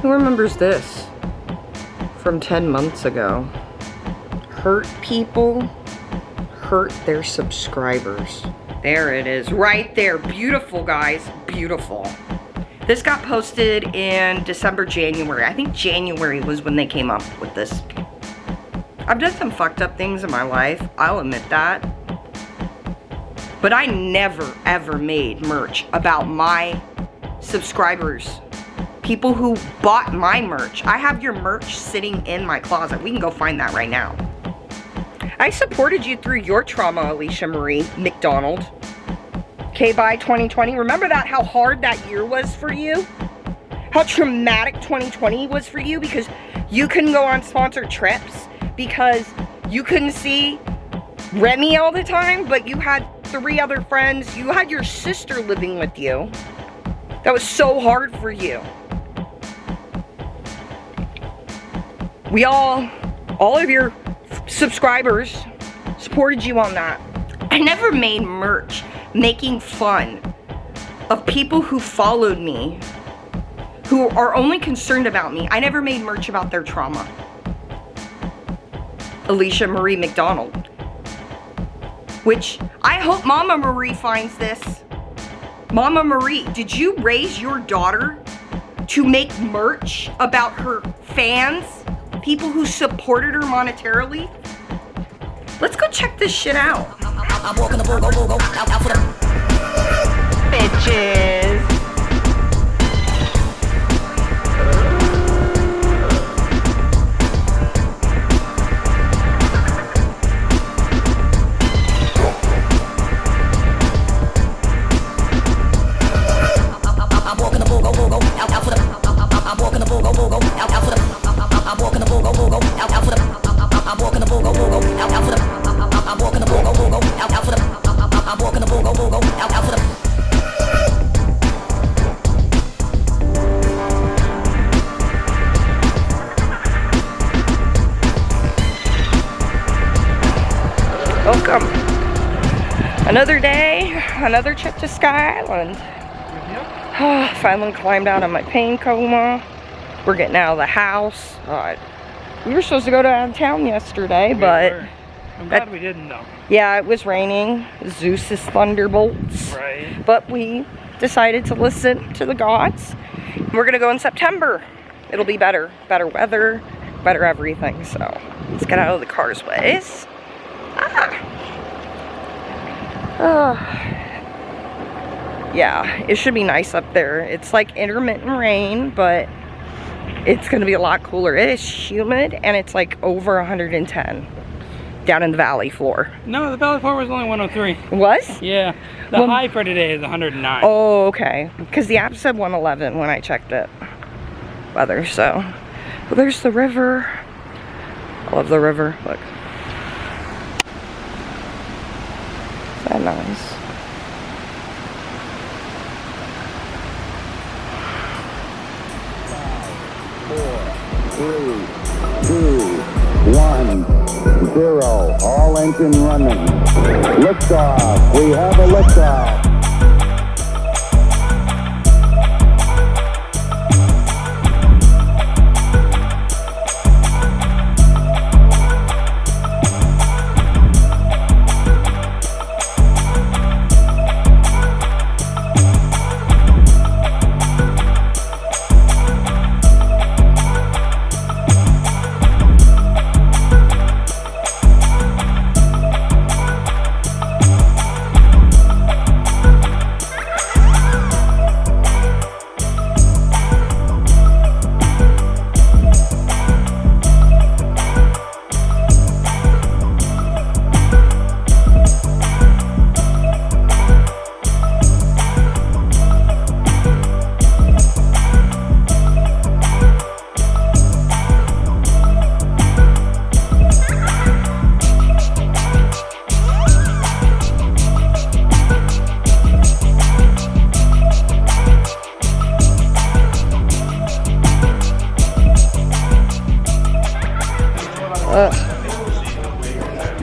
Who remembers this from 10 months ago? Hurt people, hurt their subscribers. There it is, right there. Beautiful, guys, beautiful. This got posted in December, January. I think January was when they came up with this. I've done some fucked up things in my life, I'll admit that. But I never, ever made merch about my subscribers. People who bought my merch. I have your merch sitting in my closet. We can go find that right now. I supported you through your trauma, Alicia Marie McDonald. K-Bye 2020. Remember that, how hard that year was for you? How traumatic 2020 was for you because you couldn't go on sponsored trips, because you couldn't see Remy all the time, but you had 3 other friends. You had your sister living with you. That was so hard for you. We all of your subscribers supported you on that. I never made merch making fun of people who followed me, who are only concerned about me. I never made merch about their trauma. Alicia Marie McDonald. Which, I hope Mama Marie finds this. Mama Marie, did you raise your daughter to make merch about her fans? People who supported her monetarily? Let's go check this shit out. I'm walking the go, out for the bitches. Welcome. Another day, another trip to Sky Island. Finally climbed out of my pain coma. We're getting out of the house. We were supposed to go downtown yesterday, but I'm glad we didn't though. Yeah, it was raining. Zeus's thunderbolts. Right. But we decided to listen to the gods. We're gonna go in September. It'll be better. Better weather, better everything. So let's get out of the car's ways. Yeah, it should be nice up there. It's like intermittent rain, but it's gonna be a lot cooler. It is humid and it's like over 110 down in the valley floor. No, the valley floor was only 103. It was? Yeah. The high for today is 109. Oh, okay. Because the app said 111 when I checked it. Weather, so. Well, there's the river. I love the river. Look. Is that nice? Three, two, 1, 0. All engine running. Liftoff. We have a liftoff.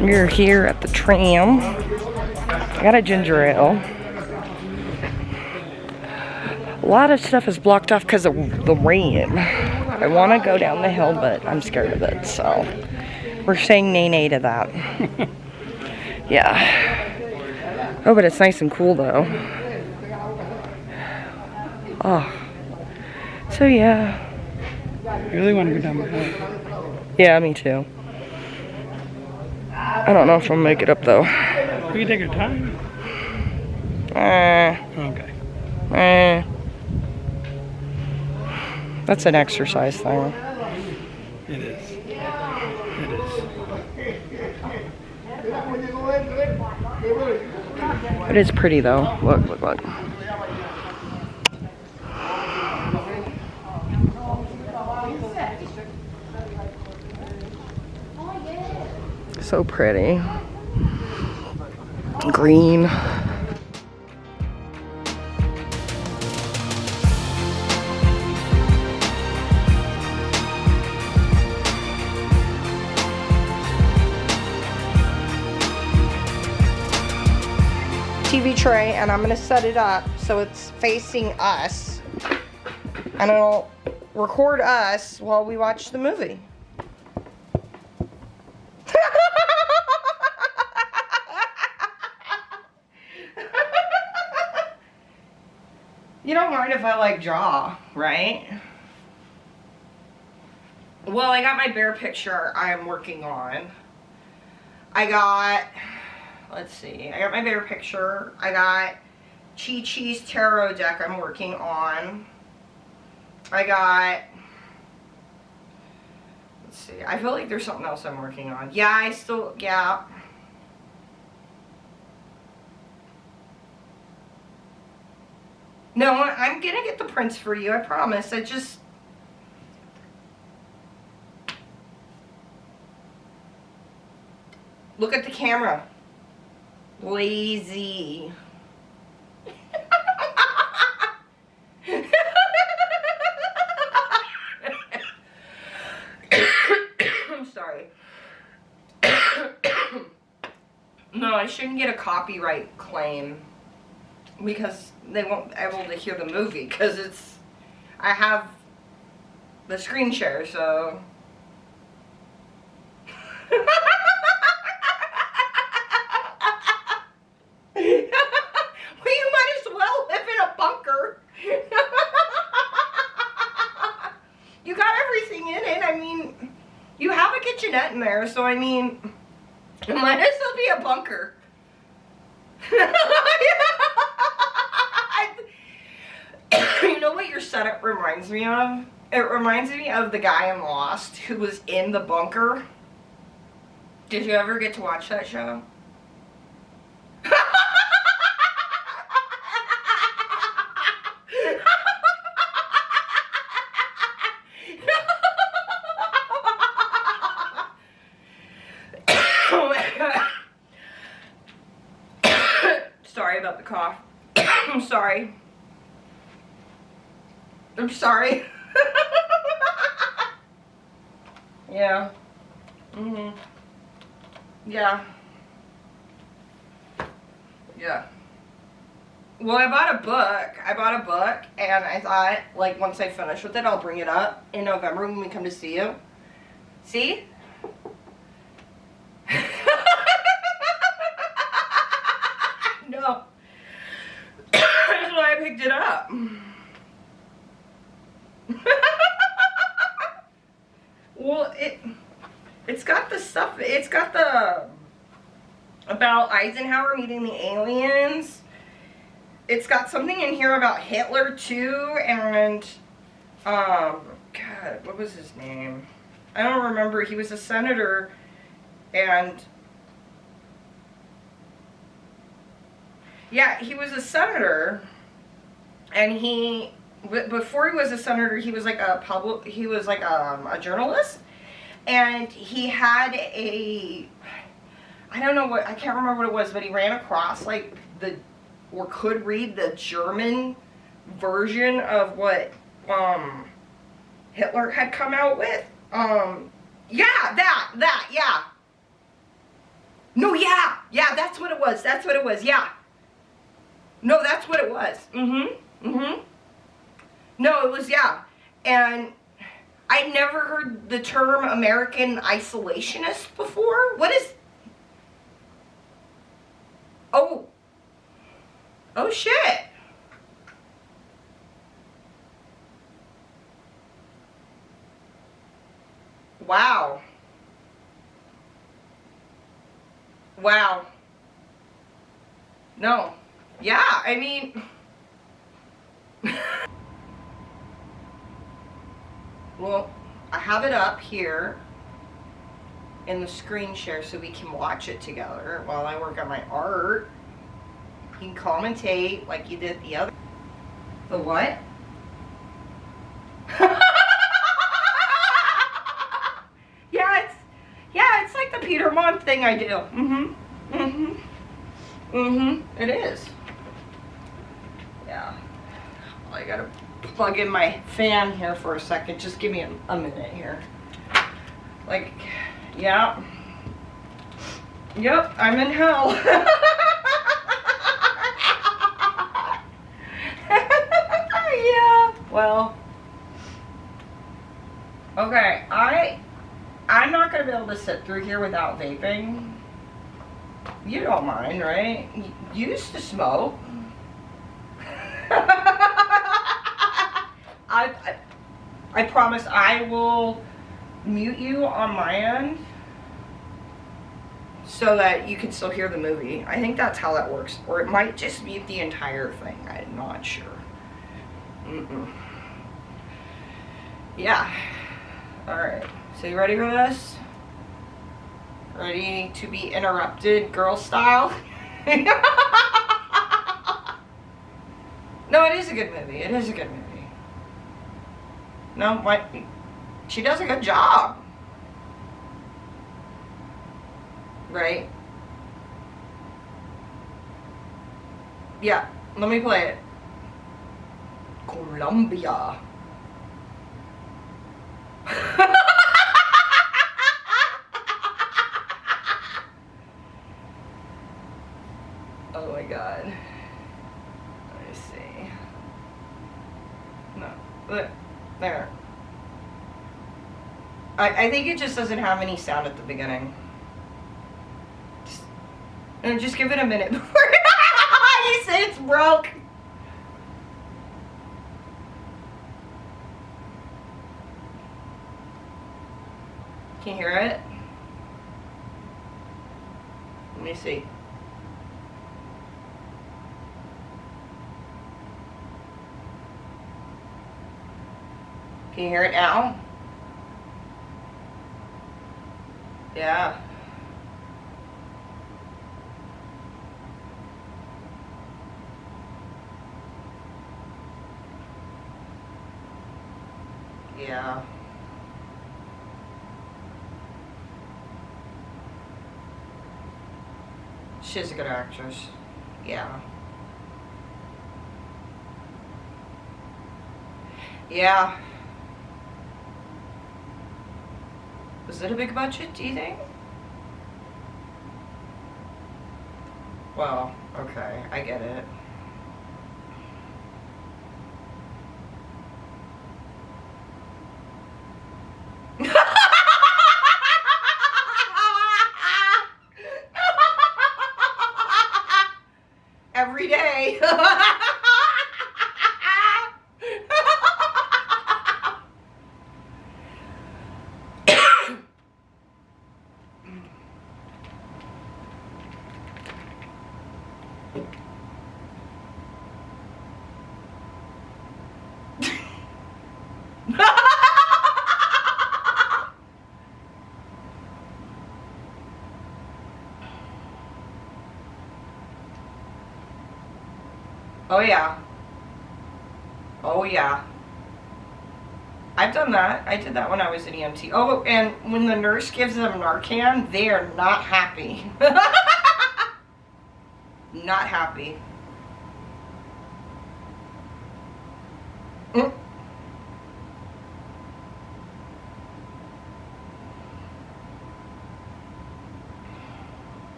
We're here at the tram. I got a ginger ale. A lot of stuff is blocked off because of the rain. I want to go down the hill, but I'm scared of it, so we're saying nay to that. Yeah. Oh, but it's nice and cool, though. Oh. So, yeah. You really want to go down the hill? Yeah, me too. I don't know if I'll make it up, though. We can take our time. Okay. That's an exercise thing. It is. It is. It is pretty though. Look. So pretty. Green. TV tray, and I'm gonna set it up so it's facing us, and it'll record us while we watch the movie. You don't mind if I like draw, right? Well, I got my bear picture I'm working on. Let's see, I got my bear picture. I got Chi-Chi's tarot deck I'm working on. Let's see, I feel like there's something else I'm working on. Yeah. No, I'm gonna get the prints for you, I promise. Look at the camera. Lazy. I'm sorry. No, I shouldn't get a copyright claim because they won't be able to hear the movie because I have the screen share, so. Kitchenette in there, so I mean, it might as well be a bunker. You know what your setup reminds me of? It reminds me of the guy in Lost who was in the bunker. Did you ever get to watch that show? Sorry about the cough. I'm sorry. I'm sorry. Yeah. Yeah. Yeah. Well, I bought a book, and I thought, like, once I finish with it, I'll bring it up in November when we come to see you. See? No. That's why I picked it up. Well, it's got the stuff, it's got the about Eisenhower meeting the aliens. It's got something in here about Hitler too, and God, what was his name? I don't remember. He was a senator, and yeah, he was a senator, and before he was a senator, he was like a journalist, and he had I don't know what, I can't remember what it was, but he ran across like or could read the German version of what Hitler had come out with. Yeah, yeah. No, yeah, that's what it was, yeah. No, that's what it was. No, it was, yeah. And I never heard the term American isolationist before. What is... Oh. Oh, shit. Wow. Wow. No. Yeah, I mean... Well, I have it up here in the screen share so we can watch it together while I work on my art. You can commentate like you did the other... The what? Yeah, it's like the Peter Mon thing I do. It is. Yeah. Well, I gotta plug in my fan here for a second. Just give me a minute here. Like, yeah. Yep, I'm in hell. Yeah. Well. Okay, I'm not gonna be able to sit through here without vaping. You don't mind, right? You used to smoke. I promise I will mute you on my end so that you can still hear the movie. I think that's how that works. Or it might just mute the entire thing. I'm not sure. Yeah. Alright. So you ready for this? Ready to be interrupted girl style? No, it is a good movie. It is a good movie. No, what? She does a good job. Right? Yeah, let me play it. Colombia. Oh my god. Let me see. No. There. I think it just doesn't have any sound at the beginning. Just give it a minute before you say it's broke. Can you hear it? Let me see. Can you hear it now? Yeah. Yeah. She's a good actress. Yeah. Yeah. Was it a big budget, do you think? Well, okay, I get it. Every day. Oh yeah. Oh yeah. I've done that. I did that when I was an EMT. Oh, and when the nurse gives them Narcan, they are not happy. Not happy. Mm.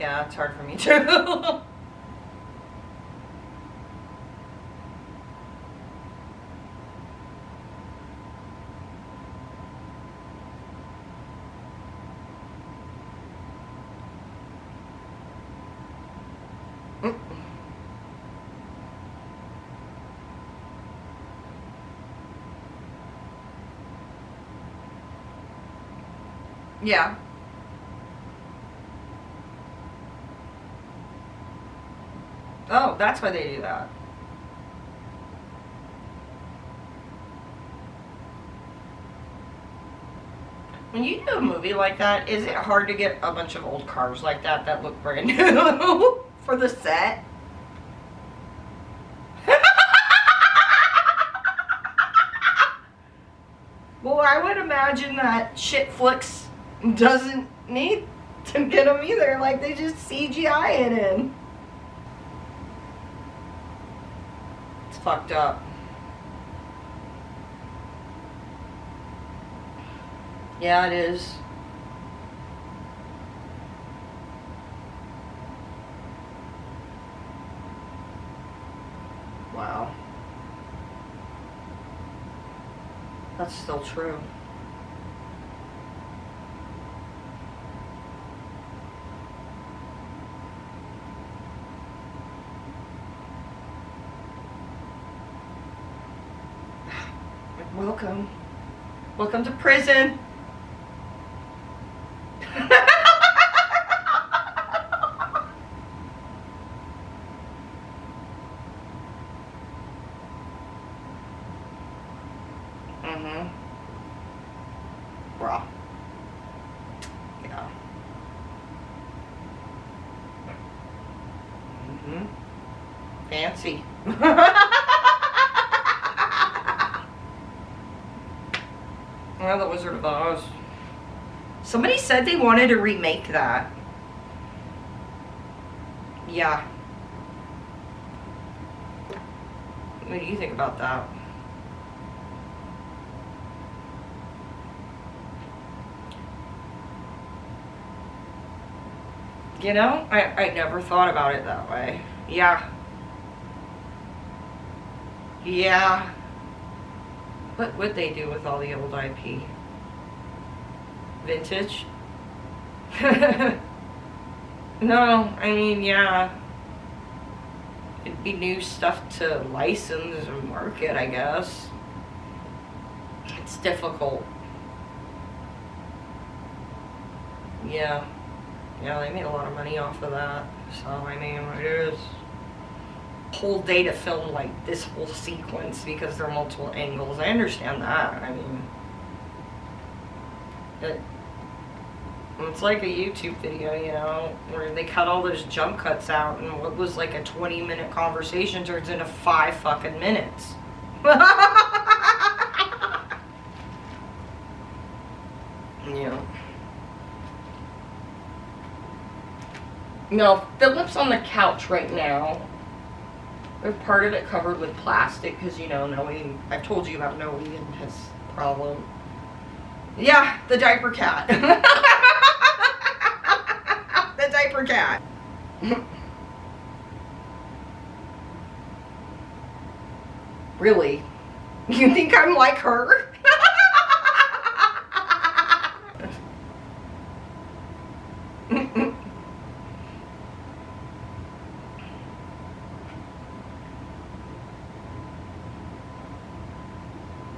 Yeah, it's hard for me too. Yeah. Oh, that's why they do that. When you do a movie like that, is it hard to get a bunch of old cars like that that look brand new for the set? Well, I would imagine that shit flicks doesn't need to get them either. Like, they just CGI it in. It's fucked up. Yeah, it is. Wow. That's still true. Welcome. Welcome to prison. Bruh. Yeah. Fancy. Well, the Wizard of Oz. Somebody said they wanted to remake that. Yeah. What do you think about that? You know, I never thought about it that way. Yeah. Yeah. What would they do with all the old IP? Vintage? No, I mean, yeah. It'd be new stuff to license and market, I guess. It's difficult. Yeah. Yeah, they made a lot of money off of that. So, I mean, it is a whole day to film, like, this whole sequence because there are multiple angles. I understand that. I mean, it's like a YouTube video, you know, where they cut all those jump cuts out and what was like a 20-minute conversation turns into 5 fucking minutes. Yeah. No, Philip's on the couch right now. There's part of it covered with plastic because, you know, Noe, I've told you about Noe and his problem. Yeah, the diaper cat. The diaper cat. Really? You think I'm like her?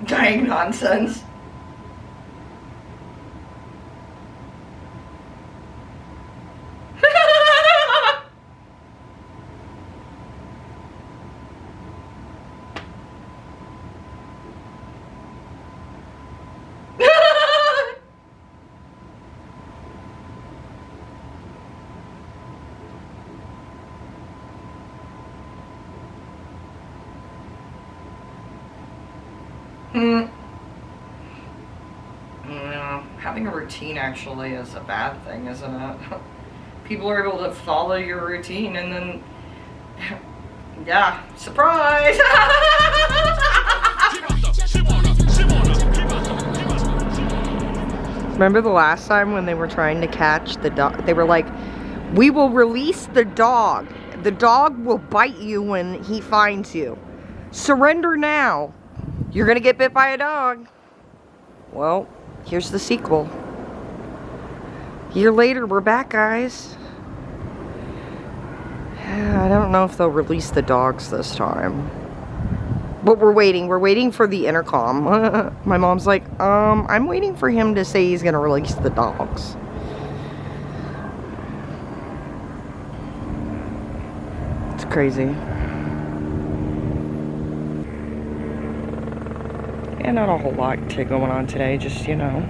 Dying nonsense. Having a routine actually is a bad thing, isn't it? People are able to follow your routine and then, yeah, surprise! Remember the last time when they were trying to catch the dog? They were like We will release the dog. The dog will bite you when he finds you. Surrender now. You're gonna get bit by a dog. Well, here's the sequel. A year later, we're back, guys. I don't know if they'll release the dogs this time. But we're waiting. We're waiting for the intercom. My mom's like, I'm waiting for him to say he's gonna release the dogs. It's crazy. And not a whole lot going on today. Just, you know,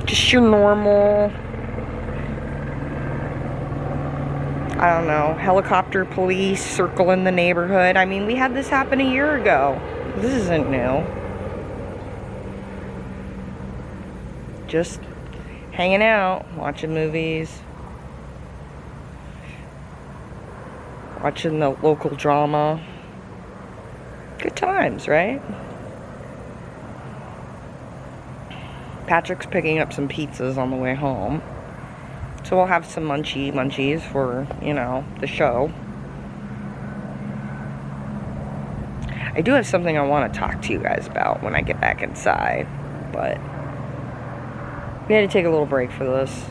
just your normal, I don't know, helicopter police circling the neighborhood. I mean, we had this happen a year ago. This isn't new. Just hanging out, watching movies, watching the local drama. Good times, right? Patrick's picking up some pizzas on the way home. So we'll have some munchies for, you know, the show. I do have something I want to talk to you guys about when I get back inside. But we had to take a little break for this.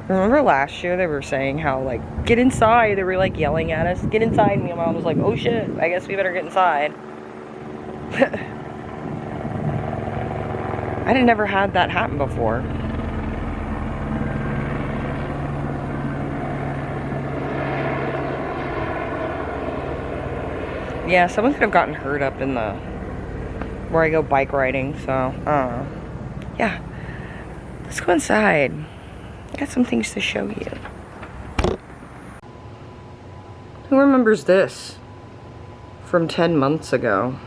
Remember last year they were saying how, like, get inside. They were, like, yelling at us. Get inside. And my mom was like, oh shit, I guess we better get inside. I had never had that happen before. Yeah, someone could have gotten hurt up in the where I go bike riding, so yeah. Let's go inside. I got some things to show you. Who remembers this from 10 months ago?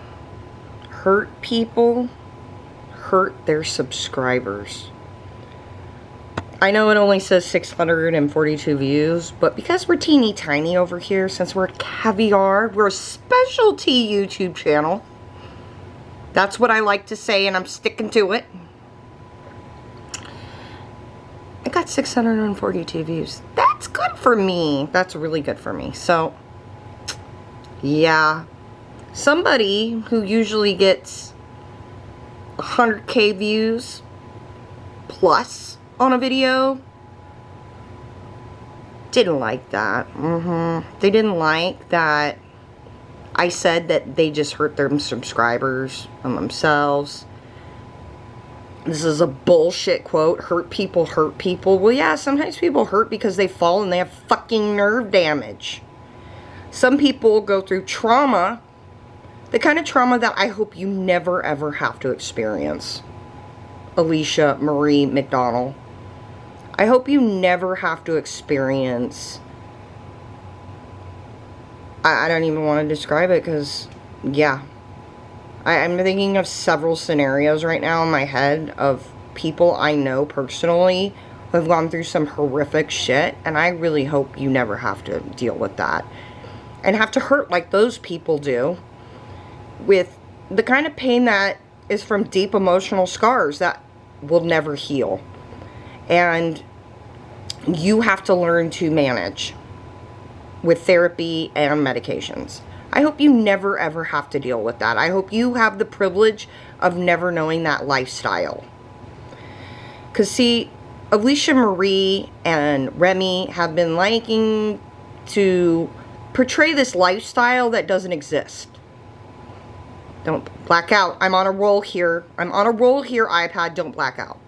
Hurt people hurt their subscribers. I know it only says 642 views, but because we're teeny tiny over here, since we're caviar, we're a specialty YouTube channel. That's what I like to say, and I'm sticking to it. I got 642 views. That's good for me. That's really good for me. So, yeah. Somebody who usually gets 100K views plus on a video didn't like that. They didn't like that I said that they just hurt their subscribers and themselves. This is a bullshit quote. Hurt people hurt people. Well, yeah, sometimes people hurt because they fall and they have fucking nerve damage. Some people go through trauma, the kind of trauma that I hope you never ever have to experience. Alicia Marie McDonald. I hope you never have to experience, I don't even want to describe it because, yeah. I'm thinking of several scenarios right now in my head of people I know personally who have gone through some horrific shit, and I really hope you never have to deal with that. And have to hurt like those people do, with the kind of pain that is from deep emotional scars that will never heal. And you have to learn to manage with therapy and medications. I hope you never ever have to deal with that. I hope you have the privilege of never knowing that lifestyle. Because see, Alicia Marie and Remy have been liking to portray this lifestyle that doesn't exist. Don't black out. I'm on a roll here. I'm on a roll here, iPad. Don't black out.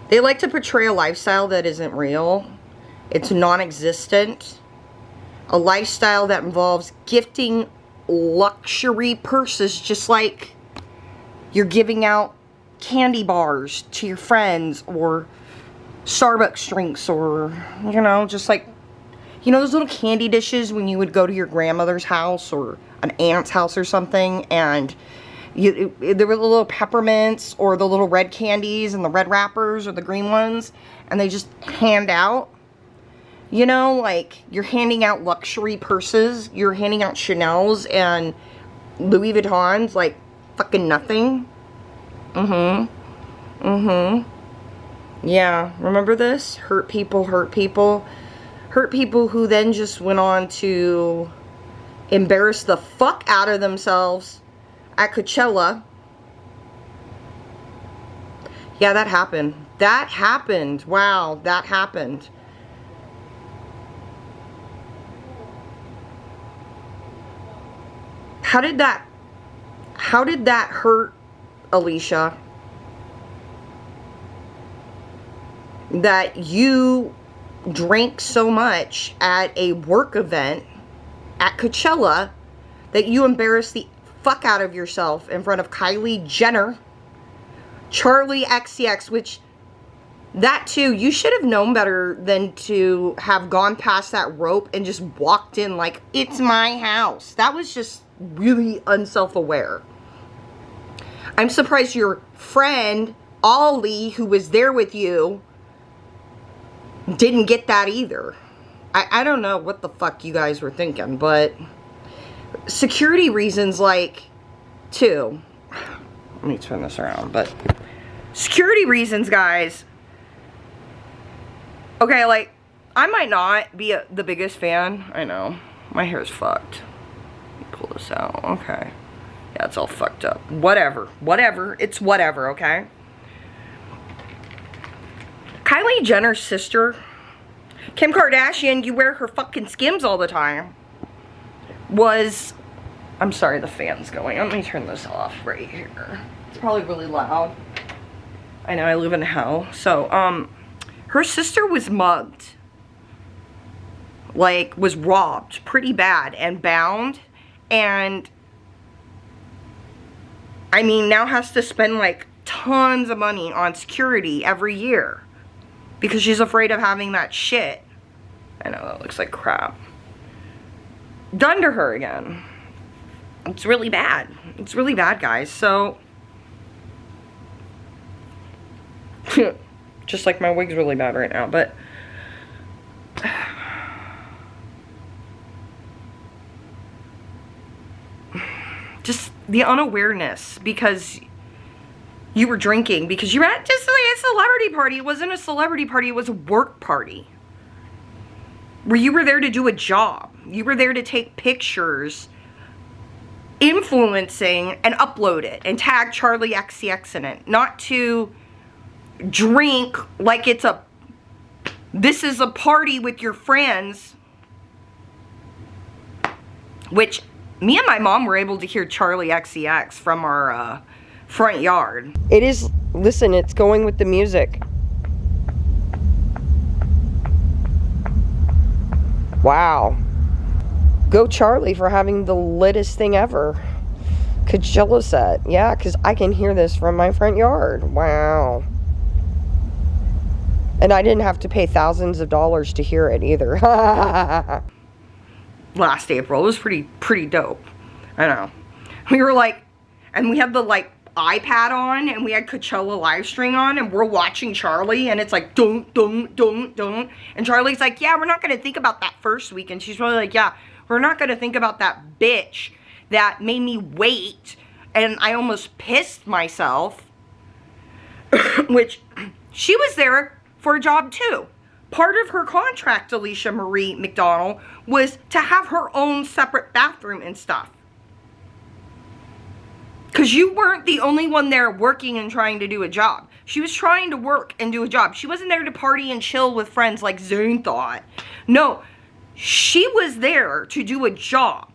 They like to portray a lifestyle that isn't real. It's non-existent. A lifestyle that involves gifting luxury purses, just like you're giving out candy bars to your friends, or Starbucks drinks, or, you know, just like, you know, those little candy dishes when you would go to your grandmother's house or an aunt's house or something, and there were the little peppermints or the little red candies and the red wrappers or the green ones, and they just hand out. You know, like, you're handing out luxury purses, you're handing out Chanel's and Louis Vuittons like fucking nothing. Yeah, remember this? Hurt people, hurt people. Hurt people who then just went on to embarrass the fuck out of themselves at Coachella. Yeah, that happened. That happened. Wow, that happened. How did that hurt, Alicia? That you drank so much at a work event at Coachella that you embarrassed the fuck out of yourself in front of Kylie Jenner, Charlie XCX, which that too, you should have known better than to have gone past that rope and just walked in like, it's my house. That was just really unself-aware. I'm surprised your friend, Ollie, who was there with you, didn't get that either. I don't know what the fuck you guys were thinking, but security reasons, like, too. Let me turn this around, but security reasons, guys. Okay, like, I might not be the biggest fan. I know. My hair's fucked. Let me pull this out. Okay. Yeah, it's all fucked up. Whatever. Whatever. It's whatever, okay? Kylie Jenner's sister, Kim Kardashian, you wear her fucking Skims all the time, was... I'm sorry, the fan's going. Let me turn this off right here. It's probably really loud. I know, I live in hell. So, her sister was mugged. Like, was robbed pretty bad and bound. And, I mean, now has to spend, like, tons of money on security every year. Because she's afraid of having that shit. I know, that looks like crap. Done to her again. It's really bad. It's really bad, guys. So, just like my wig's really bad right now, but just the unawareness because you were drinking, because you were at just like a celebrity party. It wasn't a celebrity party, it was a work party. Where you were there to do a job. You were there to take pictures, influencing, and upload it, and tag Charlie XCX in it. Not to drink like it's a, this is a party with your friends. Which, me and my mom were able to hear Charlie XCX from our front yard. It is, listen, it's going with the music. Wow. Go Charlie for having the littest thing ever. Coachella set. Yeah, because I can hear this from my front yard. Wow. And I didn't have to pay thousands of dollars to hear it either. Last April. It was pretty dope. I know. We were like, and we had the like iPad on, and we had Coachella live stream on, and we're watching Charlie, and it's like, don't. And Charlie's like, yeah, we're not going to think about that first week. And she's really like, yeah, we're not going to think about that bitch that made me wait, and I almost pissed myself. Which, she was there for a job too. Part of her contract, Alicia Marie McDonald, was to have her own separate bathroom and stuff. Because you weren't the only one there working and trying to do a job. She was trying to work and do a job. She wasn't there to party and chill with friends like Zane thought. No, she was there to do a job.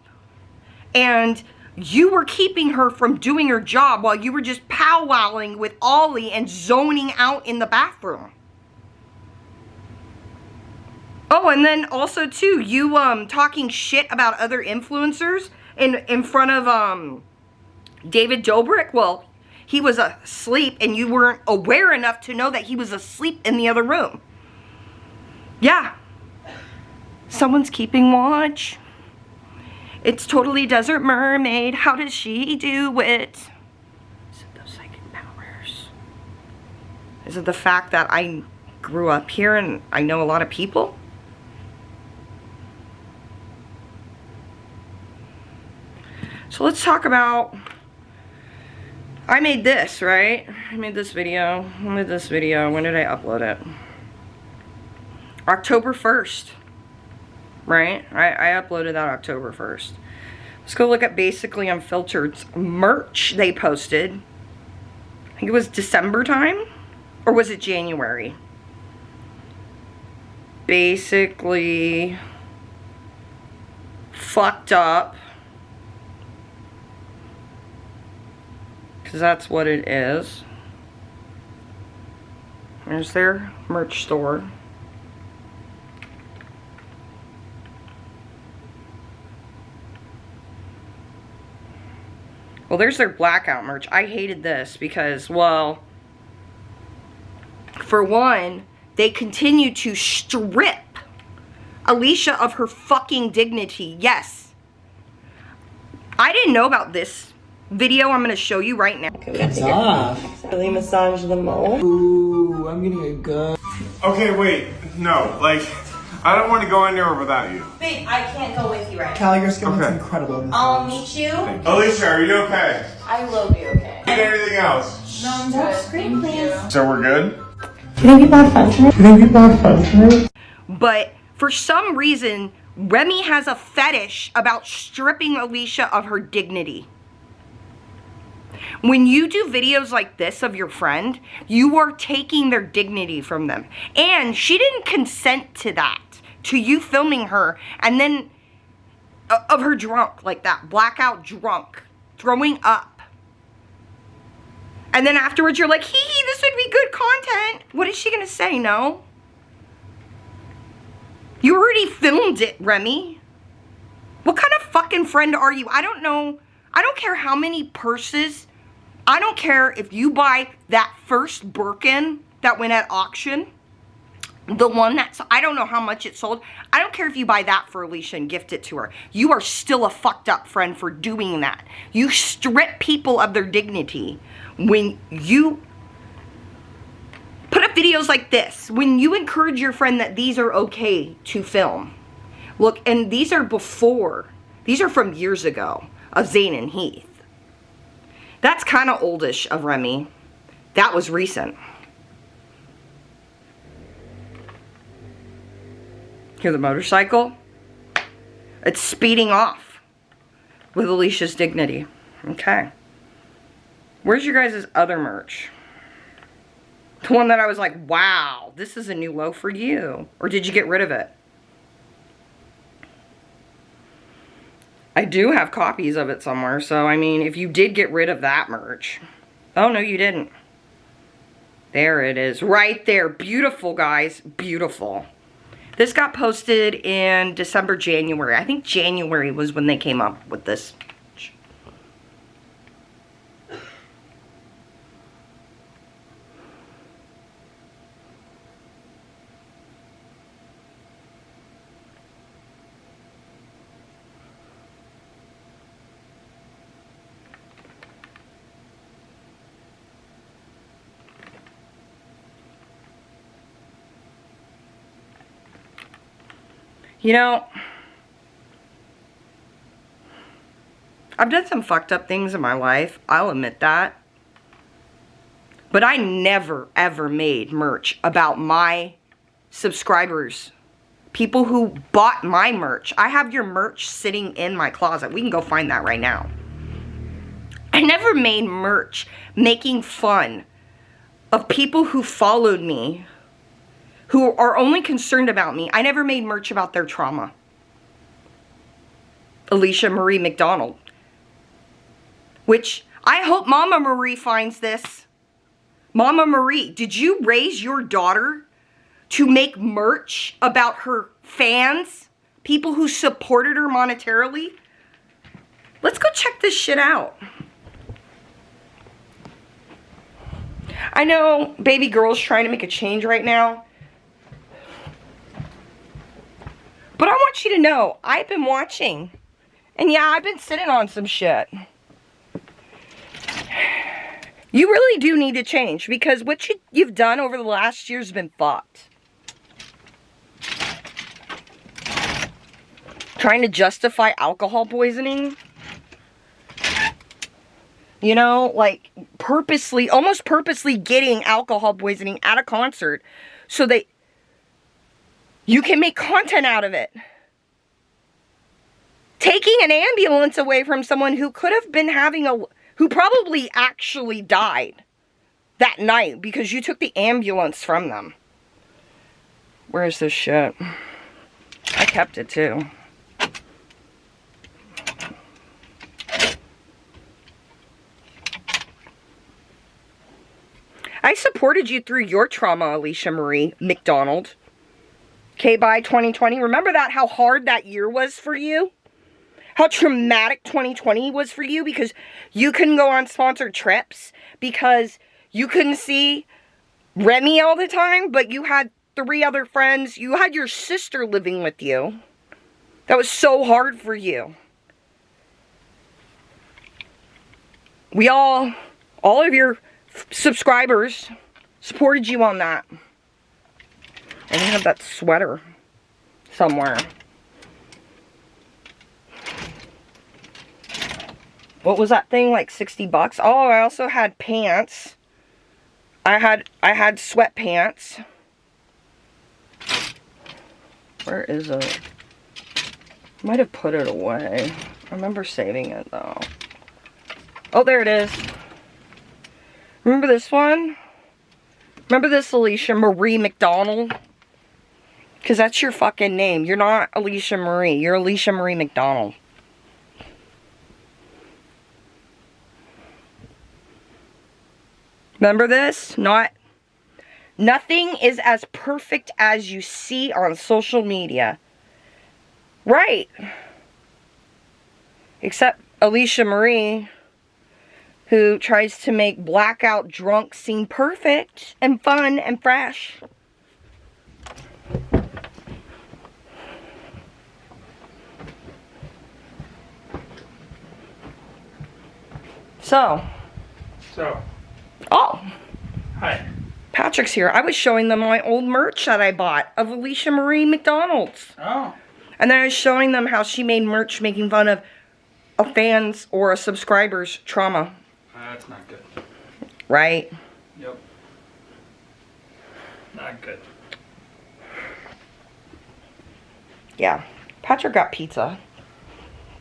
And you were keeping her from doing her job while you were just powwowing with Ollie and zoning out in the bathroom. Oh, and then also too, you talking shit about other influencers in front of David Dobrik. Well, he was asleep and you weren't aware enough to know that he was asleep in the other room. Yeah. Someone's keeping watch. It's totally Desert Mermaid. How does she do it? Is it those psychic powers? Is it the fact that I grew up here and I know a lot of people? So let's talk about, I made this, right? I made this video. When did I upload it? October 1st. Right? I uploaded that October 1st. Let's go look at Basically Unfiltered's merch they posted. I think it was December time? Or was it January? Basically fucked up. Because that's what it is. There's their merch store. Well, there's their blackout merch. I hated this because, well, for one, they continue to strip Alicia of her fucking dignity. Yes. I didn't know about this video I'm going to show you right now. It's off. Really massage the mole. Ooh, I'm getting a gun. Okay, wait. No, like, I don't want to go anywhere without you. Babe, I can't go with you right now. Callie, your skin looks Okay. incredible in this I'll image. meet you. Alicia, are you okay? I will be okay. Need anything else? No, I'm good. Thank you. So we're good? But for some reason, Remy has a fetish about stripping Alicia of her dignity. When you do videos like this of your friend, you are taking their dignity from them. And she didn't consent to that, to you filming her, and then of her drunk like that, blackout drunk, throwing up. And then afterwards you're like, hee hee, this would be good content. What is she gonna say, no? You already filmed it, Remy. What kind of fucking friend are you? I don't know. I don't care how many purses. I don't care if you buy that first Birkin that went at auction. The one that's, I don't know how much it sold. I don't care if you buy that for Alicia and gift it to her. You are still a fucked up friend for doing that. You strip people of their dignity when you put up videos like this. When you encourage your friend that these are okay to film. Look, and these are before. These are from years ago of Zane and Heath. That's kind of oldish of Remy. That was recent. Hear the motorcycle? It's speeding off with Alicia's dignity. Okay. Where's your guys' other merch? The one that I was like, wow, this is a new low for you. Or did you get rid of it? I do have copies of it somewhere, so I mean, if you did get rid of that merch. Oh, no, you didn't. There it is, right there. Beautiful, guys, beautiful. This got posted in December, January. I think January was when they came up with this. You know, I've done some fucked up things in my life. I'll admit that. But I never, ever made merch about my subscribers. People who bought my merch. I have your merch sitting in my closet. We can go find that right now. I never made merch making fun of people who followed me, who are only concerned about me. I never made merch about their trauma. Alicia Marie McDonald. Which, I hope Mama Marie finds this. Mama Marie, did you raise your daughter to make merch about her fans? People who supported her monetarily? Let's go check this shit out. I know baby girl's trying to make a change right now. But I want you to know, I've been watching. And yeah, I've been sitting on some shit. You really do need to change, because what you've done over the last year has been fucked. Trying to justify alcohol poisoning. You know, like, purposely, almost purposely getting alcohol poisoning at a concert so that you can make content out of it. Taking an ambulance away from someone who could have been who probably actually died that night because you took the ambulance from them. Where's this shit? I kept it too. I supported you through your trauma, Alicia Marie McDonald. Okay, bye 2020. Remember that, how hard that year was for you? How traumatic 2020 was for you because you couldn't go on sponsored trips, because you couldn't see Remy all the time, but you had 3 other friends. You had your sister living with you. That was so hard for you. We all of your subscribers supported you on that. I have that sweater somewhere. What was that thing, like 60 bucks? Oh, I also had pants. I had sweatpants. Where is it? I might have put it away. I remember saving it though. Oh, there it is. Remember this one? Remember this, Alicia Marie McDonald? Because that's your fucking name. You're not Alicia Marie. You're Alicia Marie McDonald. Remember this? Nothing is as perfect as you see on social media. Right. Except Alicia Marie, who tries to make blackout drunk seem perfect and fun and fresh. So. Oh. Hi. Patrick's here. I was showing them my old merch that I bought of Alicia Marie McDonald's. Oh. And then I was showing them how she made merch making fun of a fan's or a subscriber's trauma. That's not good. Right? Yep. Not good. Yeah. Patrick got pizza.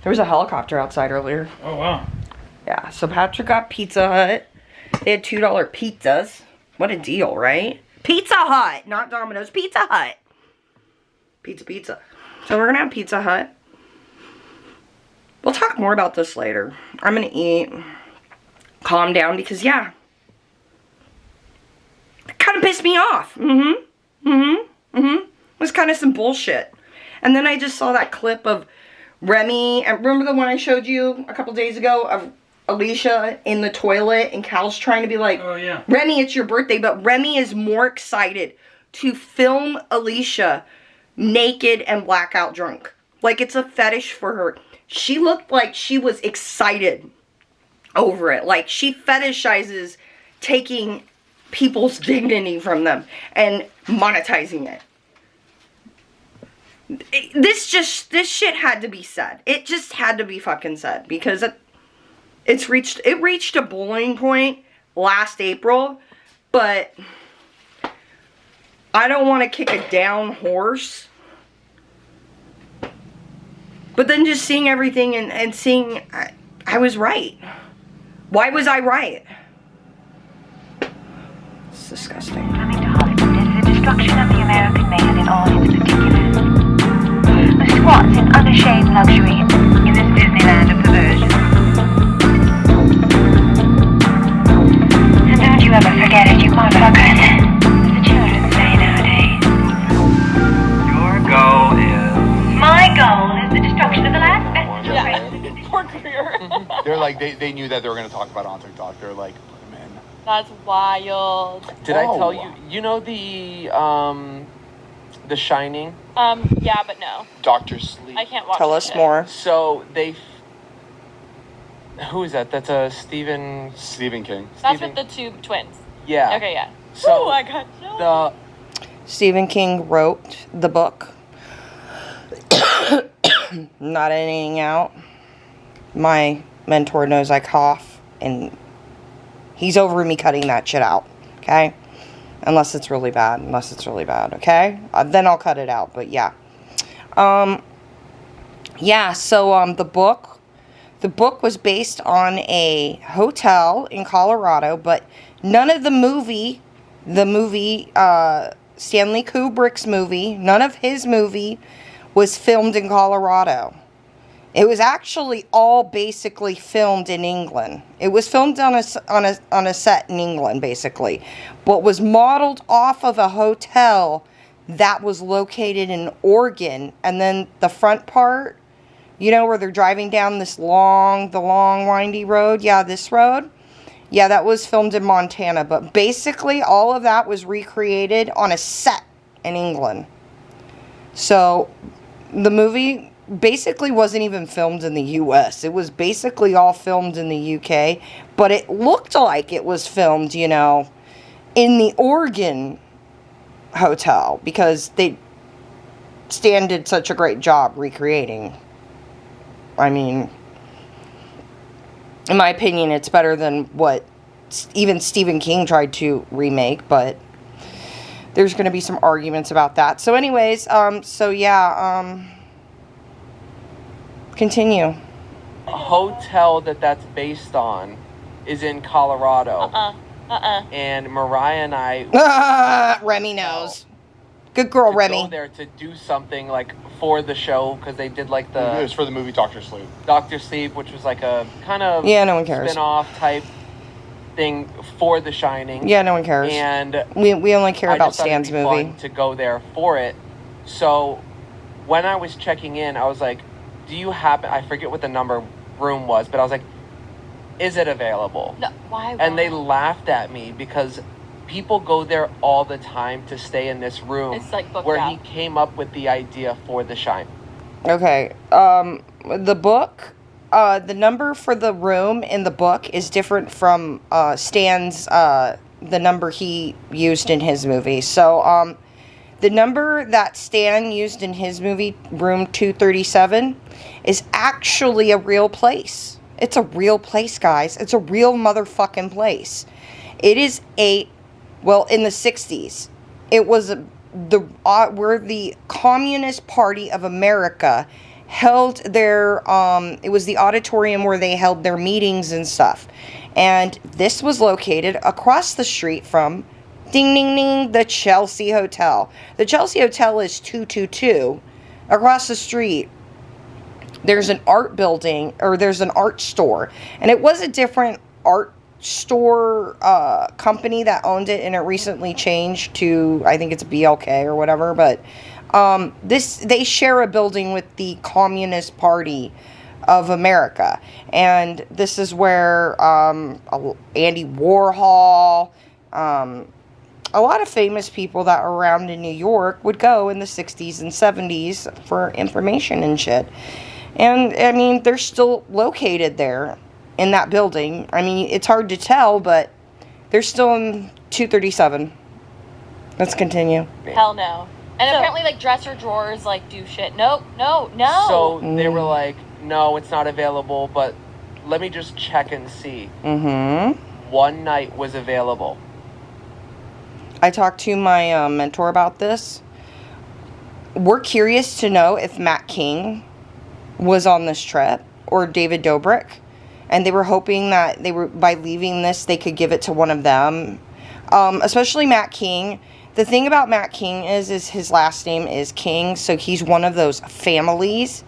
There was a helicopter outside earlier. Oh, wow. Yeah, so Patrick got Pizza Hut. They had $2 pizzas. What a deal, right? Pizza Hut, not Domino's. Pizza Hut. Pizza. So we're going to have Pizza Hut. We'll talk more about this later. I'm going to eat. Calm down because, yeah. It kind of pissed me off. It was kind of some bullshit. And then I just saw that clip of Remy. And remember the one I showed you a couple days ago of Alicia in the toilet and Cal's trying to be like, oh, yeah. Remy, it's your birthday. But Remy is more excited to film Alicia naked and blackout drunk. Like it's a fetish for her. She looked like she was excited over it. Like she fetishizes taking people's dignity from them and monetizing it. This shit had to be said. It just had to be fucking said because it reached a boiling point last April, but I don't want to kick a down horse. But then just seeing everything and seeing I was right. Why was I right? It's disgusting. Coming to Hollywood is the destruction of the American man in all his particulars. Who squats in unashamed luxury in this Disneyland of perversion. And don't you ever forget it, you motherfuckers. As the children say nowadays. Your goal is... My goal is the destruction of the last vestige of race. Poor career. They're like, they knew that they were going to talk about it on TikTok. They're like, put them in. That's wild. Did I tell you? You know The Shining? Yeah, but no. Dr. Sleep. I can't watch Tell that us shit. more. So who is that? That's a Stephen King. That's with the two twins. Yeah. Okay, yeah. So Ooh, I got chills. the Stephen King wrote the book. Not editing out. My mentor knows I cough, and He's over me cutting that shit out, okay? Unless it's really bad, okay? Then I'll cut it out, but yeah. Yeah, so, the book was based on a hotel in Colorado, but none of the movie, Stanley Kubrick's movie, none of his movie was filmed in Colorado. It was actually all basically filmed in England. It was filmed on a set in England, basically, but was modeled off of a hotel that was located in Oregon. And then the front part, you know, where they're driving down the long windy road. Yeah, this road. Yeah, that was filmed in Montana. But basically, all of that was recreated on a set in England. So the movie basically wasn't even filmed in the US. It was basically all filmed in the UK, but it looked like it was filmed, you know, in the Oregon hotel, because Stan did such a great job recreating. I mean, in my opinion, it's better than what even Stephen King tried to remake, but there's going to be some arguments about that. So anyways, continue. A hotel that's based on is in Colorado. And Mariah and I... Remy knows. Good girl, Remy. Go there to do something, like, for the show, because they did, like, It was for the movie Doctor Sleep. Doctor Sleep, which was, like, a kind of... Yeah, no one cares. Spin-off type thing for The Shining. Yeah, no one cares. And... We only care about Stan's I just thought it'd be movie. fun to go there for it. So, when I was checking in, I was like, do you happen... I forget what the number room was, but I was like, is it available? No, why? And they laughed at me because people go there all the time to stay in this room. It's like booked where out. he came up with the idea for The Shining. Okay. The book, the number for the room in the book is different from Stan's, the number he used in his movie. So, the number that Stan used in his movie, room 237, is actually a real place. It's a real place, guys. It's a real motherfucking place. It is in the 60s, it was where the Communist Party of America held their, it was the auditorium where they held their meetings and stuff. And this was located across the street from, ding, ding, ding, the Chelsea Hotel. The Chelsea Hotel is 222. Across the street, there's an art building, or there's an art store. And it was a different art store company that owned it, and it recently changed to, I think it's BLK or whatever. But they share a building with the Communist Party of America. And this is where Andy Warhol, a lot of famous people that are around in New York would go in the 60s and 70s for information and shit. And, I mean, they're still located there in that building. I mean, it's hard to tell, but they're still in 237. Let's continue. Hell no. And apparently, like, dresser drawers, like, do shit. Nope, no. So they were like, no, it's not available, but let me just check and see. Mm-hmm. One night was available. I talked to my mentor about this. We're curious to know if Matt King was on this trip, or David Dobrik, and they were hoping that by leaving this, they could give it to one of them, especially Matt King. The thing about Matt King is his last name is King, so he's one of those families.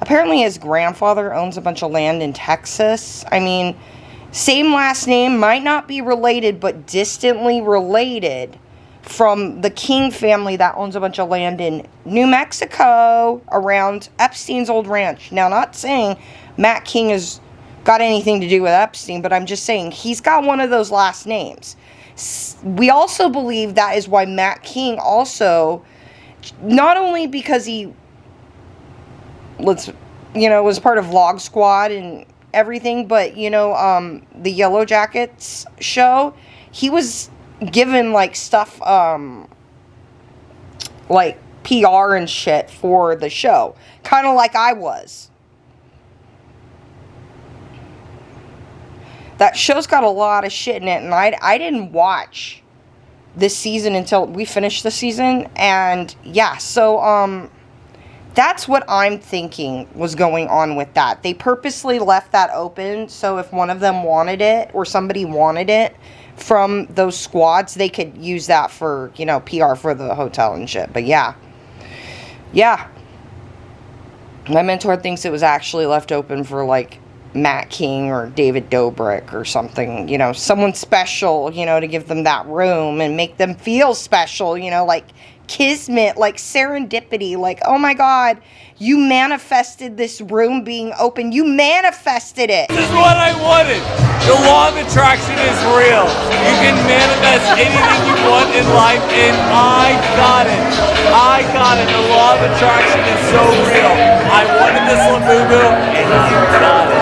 Apparently his grandfather owns a bunch of land in Texas. I mean, same last name, might not be related, but distantly related from the King family that owns a bunch of land in New Mexico around Epstein's old ranch. Now, not saying Matt King has got anything to do with Epstein, but I'm just saying he's got one of those last names. We also believe that is why Matt King also, not only because he was part of Log Squad and everything, but, the Yellow Jackets show, he was given, like, stuff, like, PR and shit for the show. Kind of like I was. That show's got a lot of shit in it, and I didn't watch this season until we finished the season, and yeah, so that's what I'm thinking was going on with that. They purposely left that open so if one of them wanted it or somebody wanted it from those squads, they could use that for, you know, PR for the hotel and shit. But yeah. Yeah. My mentor thinks it was actually left open for, like, Matt King or David Dobrik or something, you know, someone special, you know, to give them that room and make them feel special, you know, like kismet, like serendipity, like, oh my God, you manifested this room being open. You manifested it. This is what I wanted. The law of attraction is real. You can manifest anything you want in life, and I got it. I got it. The law of attraction is so real. I wanted this Labubu, and I got it.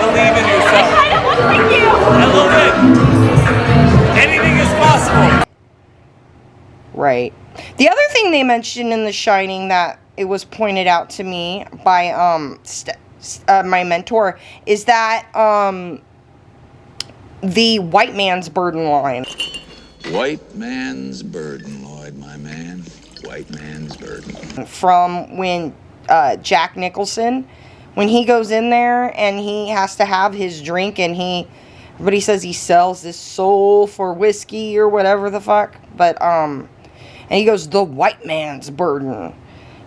Believe in yourself. I kind of look like you. A little bit. Anything is possible. Right. The other thing they mentioned in The Shining that it was pointed out to me by my mentor is that the white man's burden line. White man's burden, Lloyd, my man. White man's burden. From when Jack Nicholson, when he goes in there and he has to have his drink and everybody says he sells his soul for whiskey or whatever the fuck, but and he goes, the white man's burden.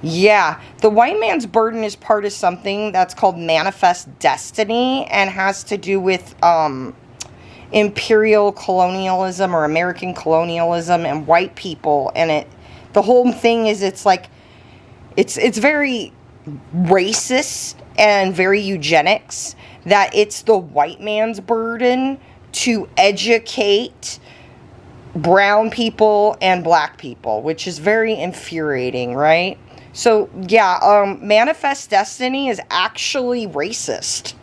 Yeah, the white man's burden is part of something that's called manifest destiny and has to do with imperial colonialism or American colonialism and white people. And the whole thing is it's very racist and very eugenics, that it's the white man's burden to educate brown people and black people, which is very infuriating, right? So, yeah, manifest destiny is actually racist.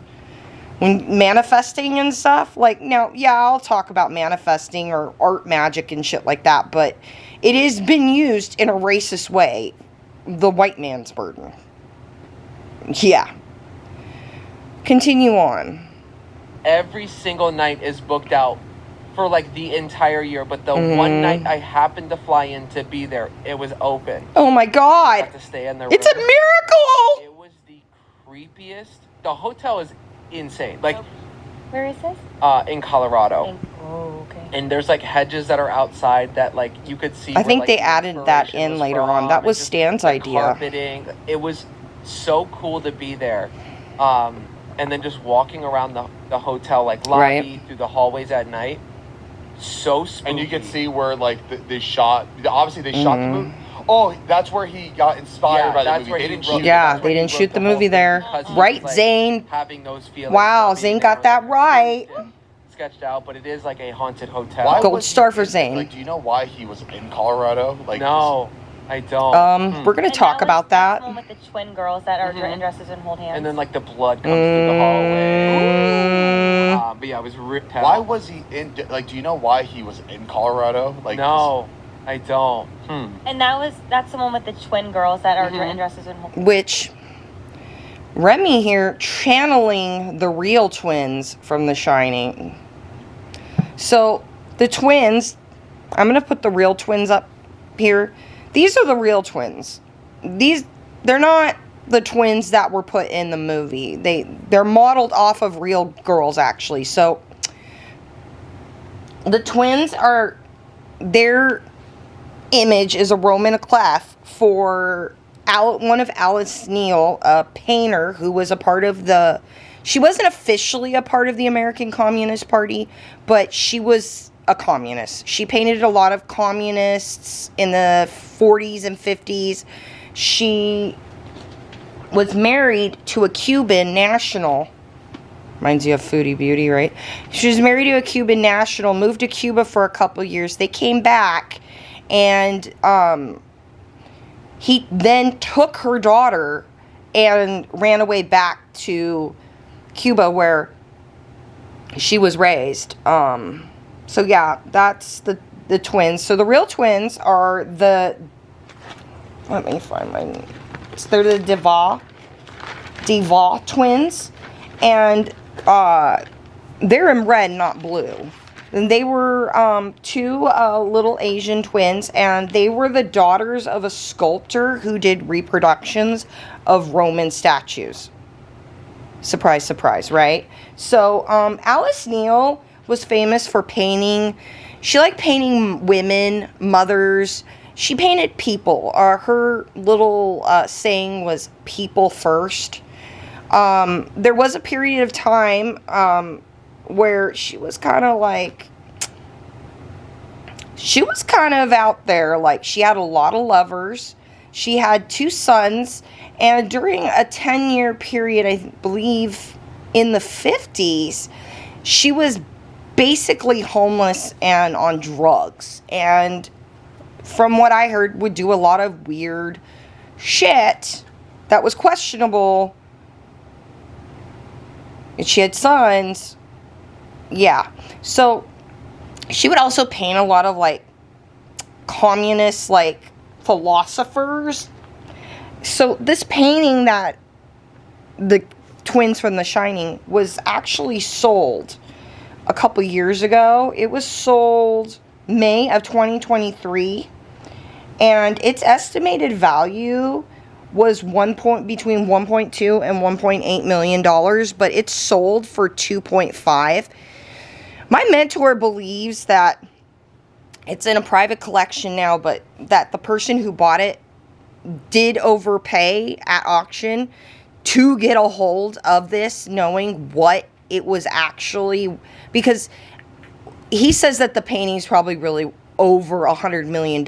When manifesting and stuff, like, now, yeah, I'll talk about manifesting or art magic and shit like that, but it has been used in a racist way. The white man's burden. Yeah. Continue on. Every single night is booked out for like the entire year, but the one night I happened to fly in to be there, it was open. Oh my God. I got to stay in the It's a room. miracle. It was the creepiest. The hotel is insane. Like, Where is this? in Colorado. Oh, okay. And there's like hedges that are outside that like you could see. I think where, like, they the added that inspiration in was later from, on. That and was just Stan's the idea. Carpeting. It was so cool to be there. And then just walking around the hotel, like lobby, Right. through the hallways at night. So spooky. And you could see where like they shot. Obviously, they shot the movie. Oh, that's where he got inspired by the that's movie. where They he didn't wrote- shoot. Yeah, that's where they he didn't wrote shoot the whole movie thing, there. because he Right, was, like, Zane? having those feelings. Wow, of being Zane there got was, that like, right. sketched out, but it is like a haunted hotel. Why Gold was he star for in- Zane. Like, do you know why he was in Colorado? Like, No, I don't. We're gonna talk about That's that. the one with the twin girls that are in dresses and hold hands. And then like the blood comes through the hallway. But yeah, it was ripped out. why was he in? Like, do you know why he was in Colorado? Like, No, I don't. And that's the one with the twin girls that are in dresses and hold hands. Which Remy here channeling the real twins from The Shining. So the twins, I'm gonna put the real twins up here. These are the real twins. They're not the twins that were put in the movie. They're modeled off of real girls, actually. So the twins are, their image is a Roman clef for one of Alice Neal, a painter who was a part of she wasn't officially a part of the American Communist Party, but she was a communist. She painted a lot of communists in the 40s and 50s. She was married to a Cuban national. Reminds you of Foodie Beauty, right? She was married to a Cuban national, moved to Cuba for a couple years. They came back, and he then took her daughter and ran away back to Cuba where she was raised. So yeah, that's the twins. So the real twins are let me find they're the Deva twins. And They're in red, not blue. And they were two little Asian twins, and they were the daughters of a sculptor who did reproductions of Roman statues. Surprise, surprise, right? So, Alice Neal was famous for painting. She liked painting women, mothers. She painted people. Her little saying was people first. There was a period of time where she was kind of like, she was kind of out there. Like, she had a lot of lovers. She had 2 sons. And during a 10-year period, I believe in the 50s, she was basically homeless and on drugs. And from what I heard, would do a lot of weird shit that was questionable. And she had sons. Yeah. So she would also paint a lot of like communist like philosophers. So this painting that the twins from The Shining was actually sold a couple years ago. It was sold May of 2023, and its estimated value was between 1.2 and 1.8 million dollars, but it's sold for 2.5. My mentor believes that it's in a private collection now, but that the person who bought it did overpay at auction to get a hold of this, knowing what it was actually, because he says that the painting's probably really over $100 million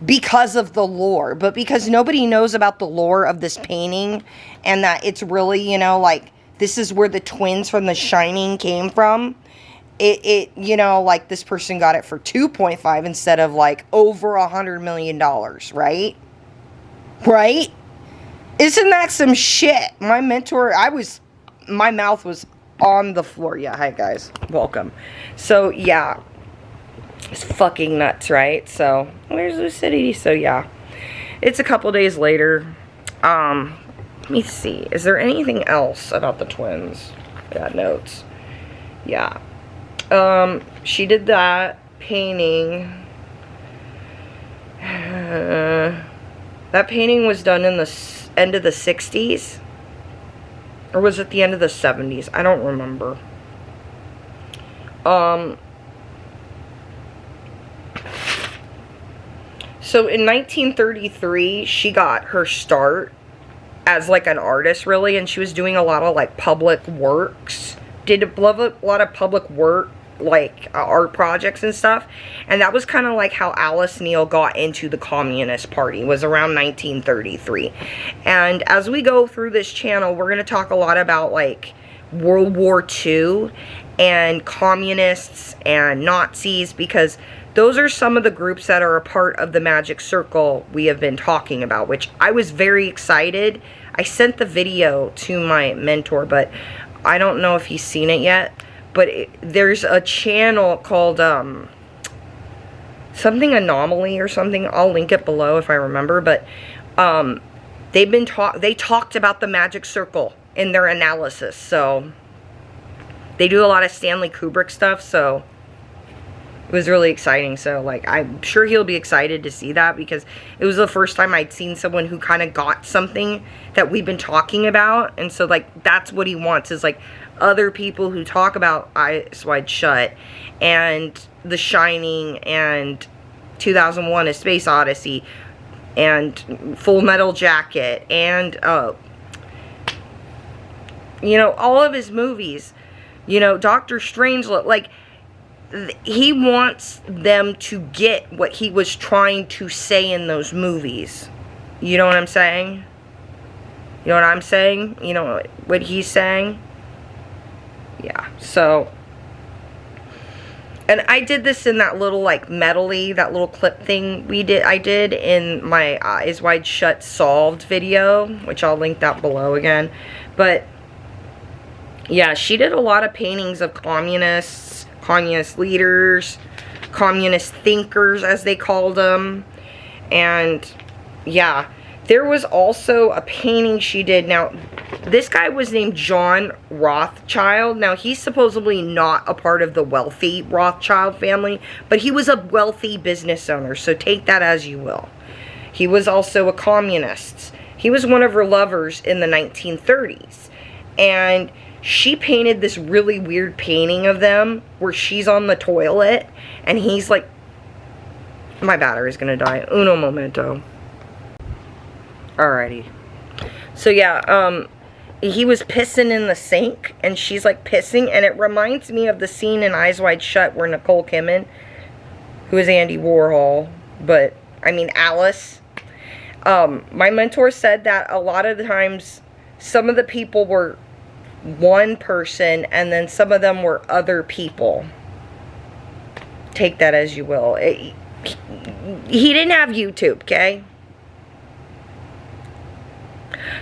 because of the lore, but because nobody knows about the lore of this painting, and that it's really, you know, like, this is where the twins from The Shining came from. It you know, like, this person got it for 2.5 instead of like over $100 million, right? Right? Isn't that some shit? My mentor, my mouth was on the floor. Yeah, hi guys, welcome. So yeah, it's fucking nuts, right? So where's Lucidity? So yeah, it's a couple days later. Let me see, is there anything else about the twins? Yeah, notes. Yeah, she did that painting. That painting was done in the end of the 60s. Or was it the end of the 70s? I don't remember. So in 1933, she got her start as like an artist, really. And she was doing a lot of like public works. Did a lot of public work, like art projects and stuff. And that was kind of like how Alice Neal got into the Communist Party, was around 1933. And as we go through this channel, we're going to talk a lot about like World War II and communists and Nazis, because those are some of the groups that are a part of the magic circle we have been talking about, which I was very excited. I sent the video to my mentor, but I don't know if he's seen it yet. But there's a channel called something Anomaly or something. I'll link it below if I remember. But they talked about the magic circle in their analysis. So they do a lot of Stanley Kubrick stuff. So it was really exciting. So like, I'm sure he'll be excited to see that, because it was the first time I'd seen someone who kind of got something that we've been talking about. And so like, that's what he wants, is like other people who talk about Eyes Wide Shut and The Shining and 2001: A Space Odyssey and Full Metal Jacket and you know, all of his movies, you know, Doctor Strangelove, like, he wants them to get what he was trying to say in those movies. You know what I'm saying? You know what I'm saying? You know what he's saying? Yeah, so, and I did this in that little, like, medley, that little clip thing I did in my Eyes Wide Shut Solved video, which I'll link that below again. But yeah, she did a lot of paintings of communists, communist leaders, communist thinkers, as they called them. And yeah, There was also a painting she did. Now, this guy was named John Rothschild. Now, he's supposedly not a part of the wealthy Rothschild family, but he was a wealthy business owner, so take that as you will. He was also a communist. He was one of her lovers in the 1930s, and she painted this really weird painting of them where she's on the toilet, and he's like, my battery's gonna die. Uno momento. Alrighty. So yeah, he was pissing in the sink, and she's like pissing, and it reminds me of the scene in Eyes Wide Shut where Nicole Kidman, who is Andy Warhol, but I mean Alice. My mentor said that a lot of the times some of the people were one person, and then some of them were other people. Take that as you will. He didn't have YouTube, okay?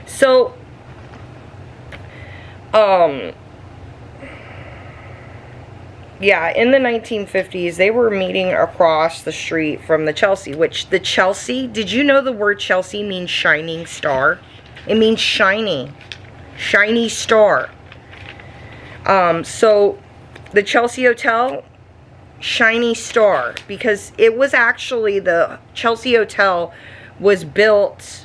So, yeah, in the 1950s, they were meeting across the street from the Chelsea, which the Chelsea, did you know the word Chelsea means shining star? It means shiny. Shiny star. So, the Chelsea Hotel, shiny star, because it was actually, the Chelsea Hotel was built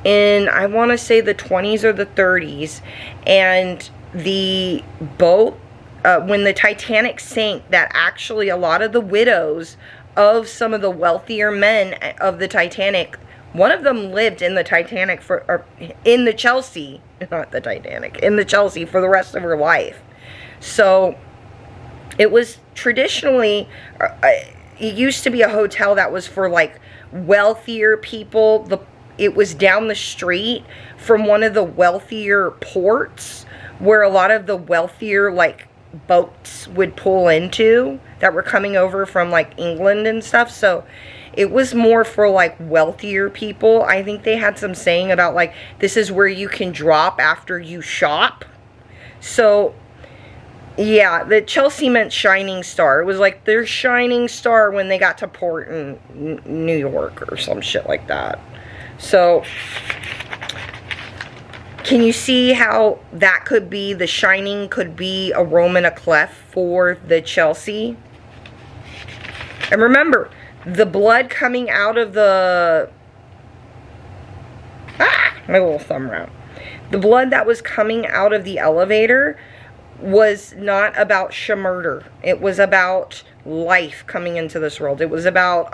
in, I want to say the 20s or the 30s, and the boat, when the Titanic sank, that actually a lot of the widows of some of the wealthier men of the Titanic, one of them lived in the Titanic or in the Chelsea, not the Titanic, in the Chelsea for the rest of her life. So it was traditionally, it used to be a hotel that was for like wealthier people. It was down the street from one of the wealthier ports where a lot of the wealthier like boats would pull into that were coming over from like England and stuff. So it was more for like wealthier people. I think they had some saying about like, this is where you can drop after you shop. So yeah, the Chelsea meant shining star. It was like their shining star when they got to port in New York or some shit like that. So, can you see how that could be, the shining could be a Roman, a clef for the Chelsea? And remember, the blood coming out of the, my little thumb round. The blood that was coming out of the elevator was not about murder. It was about life coming into this world. It was about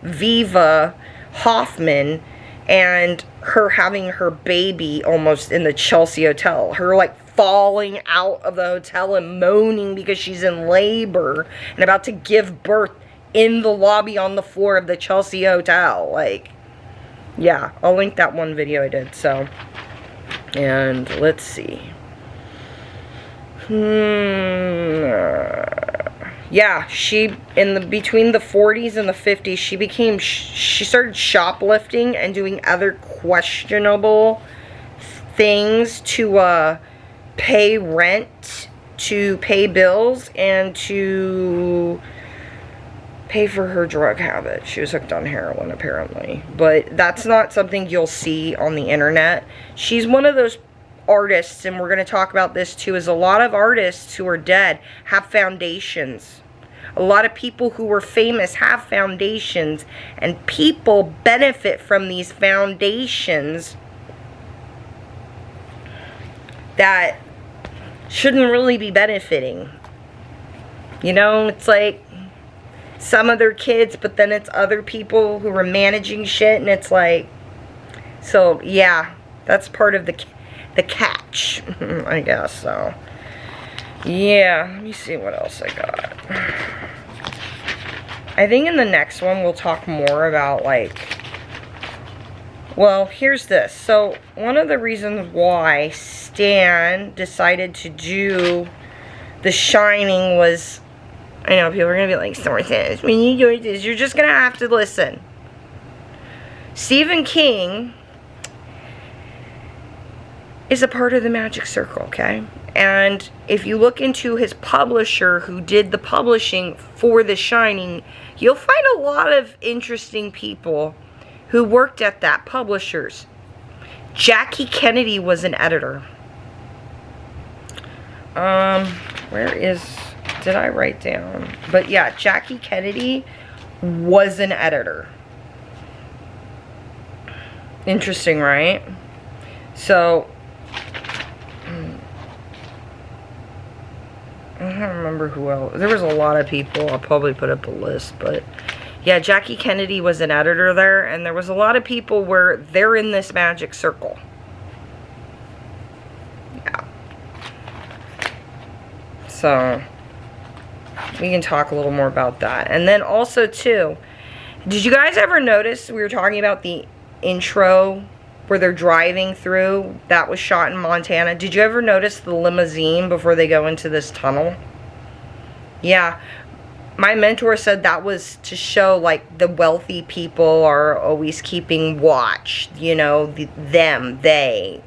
Viva Hoffman and her having her baby almost in the Chelsea Hotel. Her like falling out of the hotel and moaning because she's in labor and about to give birth in the lobby on the floor of the Chelsea Hotel. Like, yeah, I'll link that one video I did. So, and let's see. Yeah, she, between the 40s and the 50s, she started shoplifting and doing other questionable things to pay rent, to pay bills, and to pay for her drug habit. She was hooked on heroin, apparently. But that's not something you'll see on the internet. She's one of those artists, and we're going to talk about this too, is a lot of artists who are dead have foundations. A lot of people who were famous have foundations, and people benefit from these foundations that shouldn't really be benefiting. You know, it's like some of their kids, but then it's other people who are managing shit, and it's like, so yeah, that's part of the catch, I guess. So yeah, let me see what else I got. I think in the next one we'll talk more about like, well, here's this. So one of the reasons why Stan decided to do The Shining was, I know people are gonna be like, sources, when you do this, you're just gonna have to listen. Stephen King is a part of the Magic Circle, okay? And if you look into his publisher who did the publishing for The Shining, you'll find a lot of interesting people who worked at that, publishers. Jackie Kennedy was an editor. Where is, did I write down? But yeah, Jackie Kennedy was an editor. Interesting, right? So, I don't remember who else. There was a lot of people. I'll probably put up a list, but yeah, Jackie Kennedy was an editor there, and there was a lot of people where they're in this magic circle. Yeah. So, we can talk a little more about that. And then also, too, did you guys ever notice we were talking about the intro where they're driving through? That was shot in Montana. Did you ever notice the limousine before they go into this tunnel? Yeah. My mentor said that was to show, like, the wealthy people are always keeping watch. You know, they.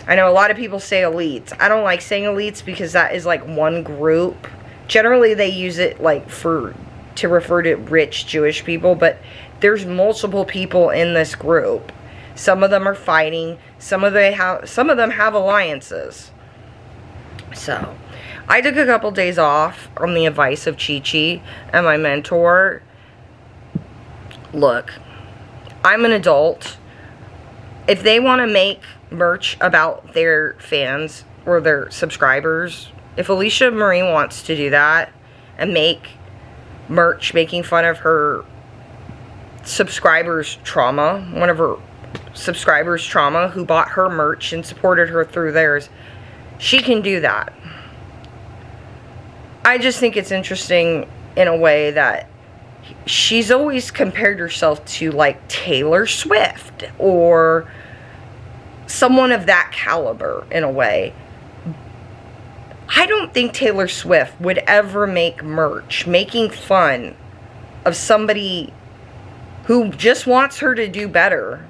I know a lot of people say elites. I don't like saying elites because that is, like, one group. Generally, they use it, like, to refer to rich Jewish people, but there's multiple people in this group. Some of them are fighting. Some of them have alliances. So, I took a couple days off on the advice of Chi-Chi and my mentor. Look, I'm an adult. If they want to make merch about their fans or their subscribers, if Alicia Marie wants to do that and make merch making fun of her subscribers' trauma, one of her subscribers' trauma who bought her merch and supported her through theirs, she can do that. I just think it's interesting in a way that she's always compared herself to, like, Taylor Swift or someone of that caliber in a way. I don't think Taylor Swift would ever make merch making fun of somebody who just wants her to do better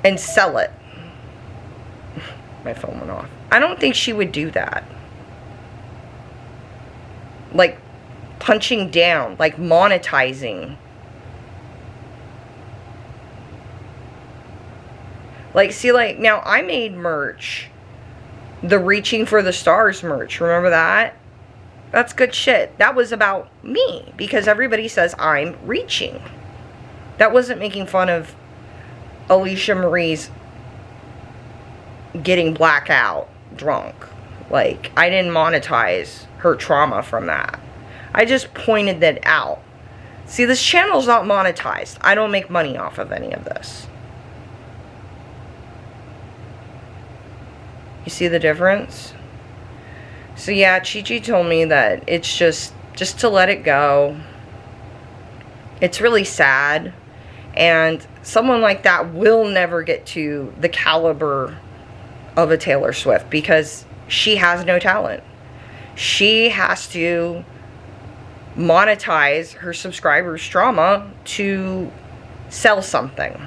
and sell it. My phone went off. I don't think she would do that. Like, punching down, like monetizing. Like, see, like, now I made merch. The Reaching for the Stars merch. Remember that? That's good shit. That was about me. Because everybody says I'm reaching. That wasn't making fun of Alicia Marie's getting blackout drunk. Like, I didn't monetize her trauma from that. I just pointed that out. See, this channel's not monetized. I don't make money off of any of this. You see the difference? So yeah, Chi-Chi told me that it's just to let it go. It's really sad. And someone like that will never get to the caliber of a Taylor Swift because she has no talent. She has to monetize her subscribers' trauma to sell something.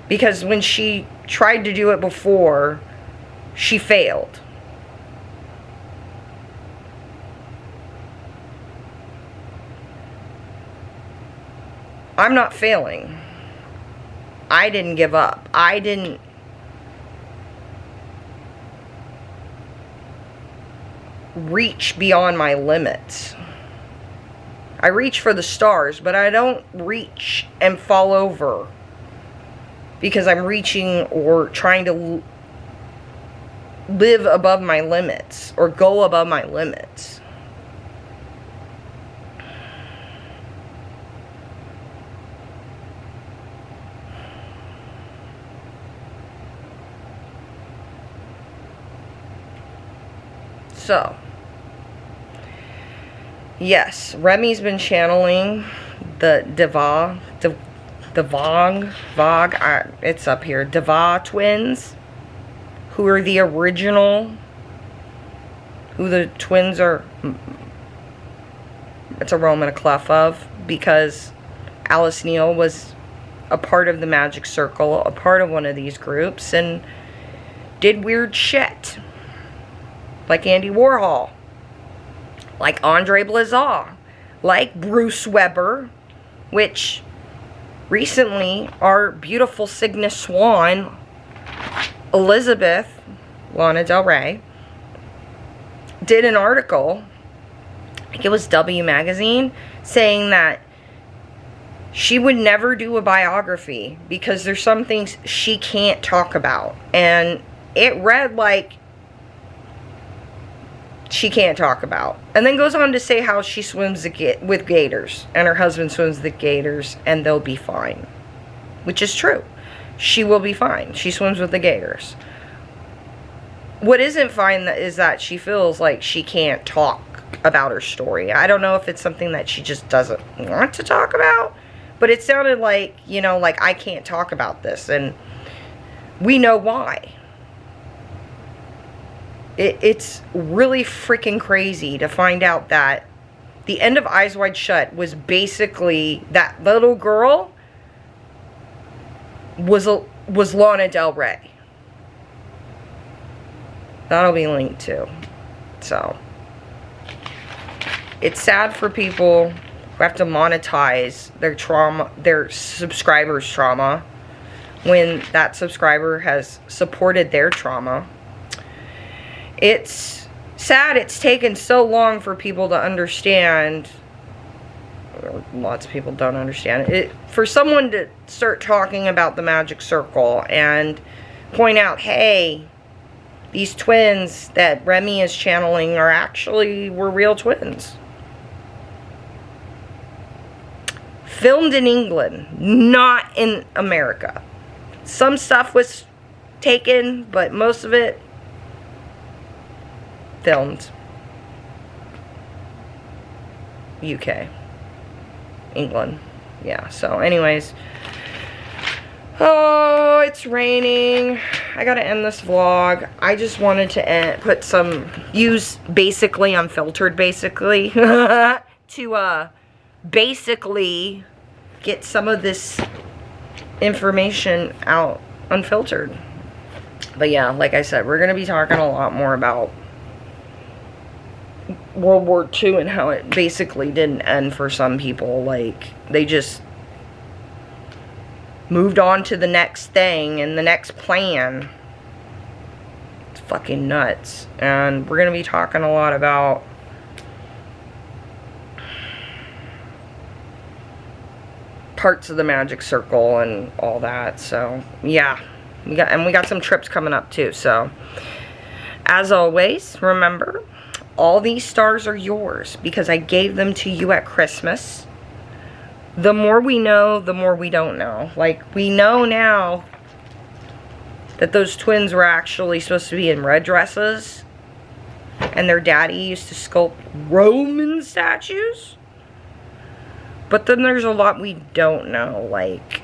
Because when she tried to do it before, she failed. I'm not failing. I didn't give up. I didn't reach beyond my limits. I reach for the stars, but I don't reach and fall over because I'm reaching or trying to live above my limits or go above my limits. So, yes, Remy's been channeling the it's up here, Deva twins, who are the original, who the twins are, it's a Rome and a Clef of, because Alice Neal was a part of the Magic Circle, a part of one of these groups, and did weird shit. Like Andy Warhol, like Andre Blazar, like Bruce Weber, which recently our beautiful Cygnus Swan, Elizabeth, Lana Del Rey, did an article, I think it was W Magazine, saying that she would never do a biography because there's some things she can't talk about. And it read like she can't talk about. And then goes on to say how she swims with gators. And her husband swims with gators and they'll be fine. Which is true. She will be fine. She swims with the gators. What isn't fine is that she feels like she can't talk about her story. I don't know if it's something that she just doesn't want to talk about. But it sounded like, you know, like I can't talk about this. And we know why. It's really freaking crazy to find out that the end of Eyes Wide Shut was basically that little girl was Lana Del Rey. That'll be linked too. So it's sad for people who have to monetize their trauma, their subscribers' trauma, when that subscriber has supported their trauma. It's sad it's taken so long for people to understand. Lots of people don't understand it. For someone to start talking about the magic circle and point out, hey, these twins that Remy is channeling were real twins. Filmed in England, not in America. Some stuff was taken, but most of it filmed UK, England. Yeah, so anyways, oh, it's raining. I gotta end this vlog. I just wanted to use basically Unfiltered basically to basically get some of this information out unfiltered. But yeah, like I said, we're gonna be talking a lot more about World War II and how it basically didn't end for some people. Like, they just moved on to the next thing and the next plan. It's fucking nuts. And we're gonna be talking a lot about parts of the magic circle and all that. So yeah, we got some trips coming up too. So as always, remember, all these stars are yours because I gave them to you at Christmas. The more we know, the more we don't know. Like, we know now that those twins were actually supposed to be in red dresses and their daddy used to sculpt Roman statues. But then there's a lot we don't know, like,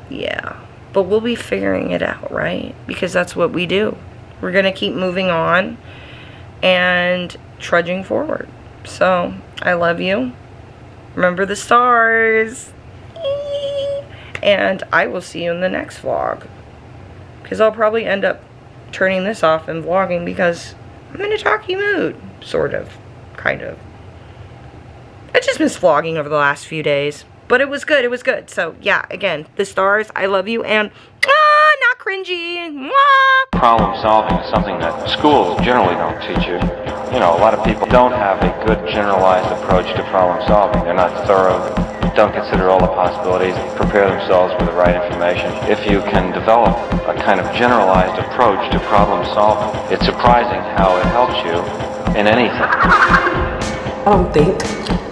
yeah. But we'll be figuring it out, right? Because that's what we do. We're going to keep moving on and trudging forward. So, I love you. Remember the stars. And I will see you in the next vlog. Because I'll probably end up turning this off and vlogging because I'm in a talky mood. Sort of. Kind of. I just missed vlogging over the last few days. But it was good. It was good. So, yeah, again, the stars, I love you. And, not cringy. Mwah! Problem solving is something that schools generally don't teach you. You know, a lot of people don't have a good generalized approach to problem solving. They're not thorough, don't consider all the possibilities, prepare themselves with the right information. If you can develop a kind of generalized approach to problem solving, it's surprising how it helps you in anything. I don't think.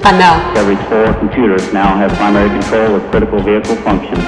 I know. Every 4 computers now have primary control of critical vehicle functions.